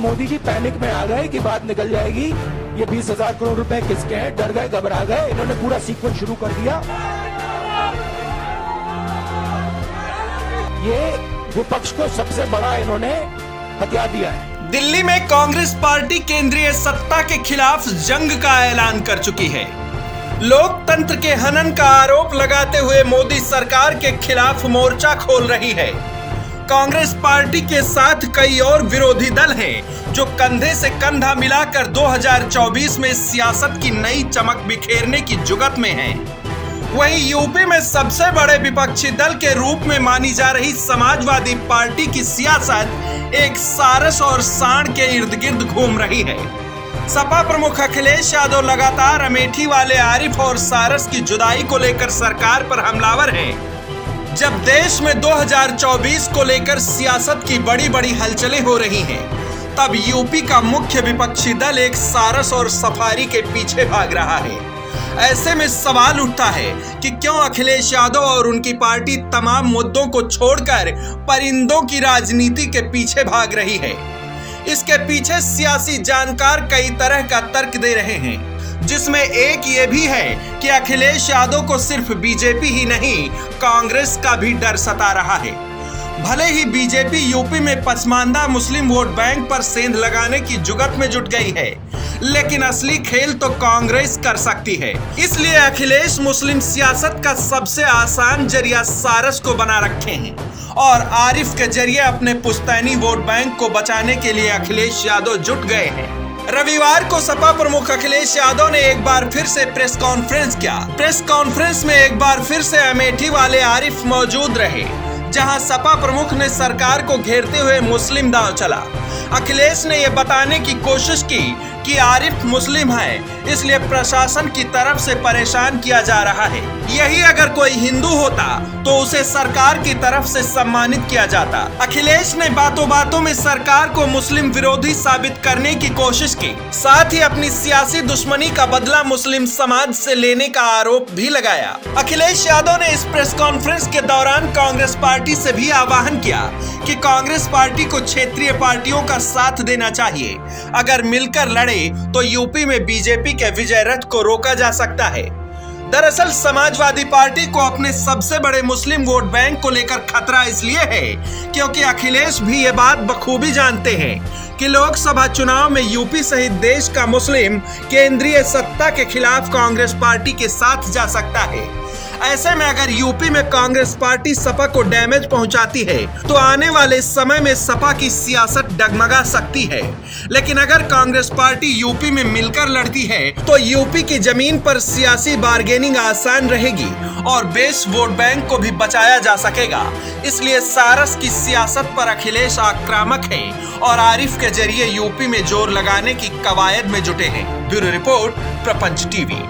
Modi ji panic में आ गए कि बात निकल जाएगी, ये 20,000 करोड़ रुपए किसके हैं, डर गए, घबरा गए, इन्होंने पूरा सीक्वेंस शुरू कर दिया। ये विपक्ष को सबसे बड़ा इन्होंने हथियार दिया है। दिल्ली में कांग्रेस पार्टी केंद्रीय सत्ता के खिलाफ जंग का ऐलान कर चुकी है। लोकतंत्र के हनन का आरोप लगाते हुए मोदी सरकार के खिलाफ मोर्चा खोल रही है। कांग्रेस पार्टी के साथ कई और विरोधी दल हैं जो कंधे से कंधा मिलाकर 2024 में सियासत की नई चमक बिखेरने की जुगत में हैं। वहीं यूपी में सबसे बड़े विपक्षी दल के रूप में मानी जा रही समाजवादी पार्टी की सियासत एक सारस और सांड के इर्द गिर्द घूम रही है। सपा प्रमुख अखिलेश यादव लगातार अमेठी वाले आरिफ और सारस की जुदाई को लेकर सरकार पर हमलावर हैं। जब देश में 2024 को लेकर सियासत की बड़ी बड़ी हलचलें हो रही हैं, तब यूपी का मुख्य विपक्षी दल एक सारस और सफारी के पीछे भाग रहा है। ऐसे में सवाल उठता है कि क्यों अखिलेश यादव और उनकी पार्टी तमाम मुद्दों को छोड़कर परिंदों की राजनीति के पीछे भाग रही है। इसके पीछे सियासी जानकार कई तरह का तर्क दे रहे हैं, जिसमें एक ये भी है कि अखिलेश यादव को सिर्फ बीजेपी ही नहीं, कांग्रेस का भी डर सता रहा है। भले ही बीजेपी यूपी में पसमानदा मुस्लिम वोट बैंक पर सेंध लगाने की जुगत में जुट गई है, लेकिन असली खेल तो कांग्रेस कर सकती है। इसलिए अखिलेश मुस्लिम सियासत का सबसे आसान जरिया सारस को बना रखे हैं और आरिफ के जरिए अपने पुश्तैनी वोट बैंक को बचाने के लिए अखिलेश यादव जुट गए हैं। रविवार को सपा प्रमुख अखिलेश यादव ने एक बार फिर से प्रेस कॉन्फ्रेंस किया। प्रेस कॉन्फ्रेंस में एक बार फिर से अमेठी वाले आरिफ मौजूद रहे, जहां सपा प्रमुख ने सरकार को घेरते हुए मुस्लिम दांव चला। अखिलेश ने यह बताने की कोशिश की कि आरिफ मुस्लिम है, इसलिए प्रशासन की तरफ से परेशान किया जा रहा है। यही अगर कोई हिंदू होता तो उसे सरकार की तरफ से सम्मानित किया जाता। अखिलेश ने बातों बातों में सरकार को मुस्लिम विरोधी साबित करने की कोशिश की, साथ ही अपनी सियासी दुश्मनी का बदला मुस्लिम समाज से लेने का आरोप भी लगाया। अखिलेश यादव ने इस प्रेस कॉन्फ्रेंस के दौरान कांग्रेस पार्टी से भी आह्वान किया कि कांग्रेस पार्टी को क्षेत्रीय पार्टियों का साथ देना चाहिए। अगर मिलकर लड़े तो यूपी में बीजेपी के विजय रथ को रोका जा सकता है। दरअसल समाजवादी पार्टी को अपने सबसे बड़े मुस्लिम वोट बैंक को लेकर खतरा इसलिए है क्योंकि अखिलेश भी ये बात बखूबी जानते हैं कि लोकसभा चुनाव में यूपी सहित देश का मुस्लिम केंद्रीय सत्ता के खिलाफ कांग्रेस पार्टी के साथ जा सकता है। ऐसे में अगर यूपी में कांग्रेस पार्टी सपा को डैमेज पहुंचाती है तो आने वाले समय में सपा की सियासत डगमगा सकती है। लेकिन अगर कांग्रेस पार्टी यूपी में मिलकर लड़ती है तो यूपी की जमीन पर सियासी बार्गेनिंग आसान रहेगी और बेस वोट बैंक को भी बचाया जा सकेगा। इसलिए सारस की सियासत पर अखिलेश आक्रामक है और आरिफ के जरिए यूपी में जोर लगाने की कवायद में जुटे हैं। ब्यूरो रिपोर्ट, प्रपंच टीवी।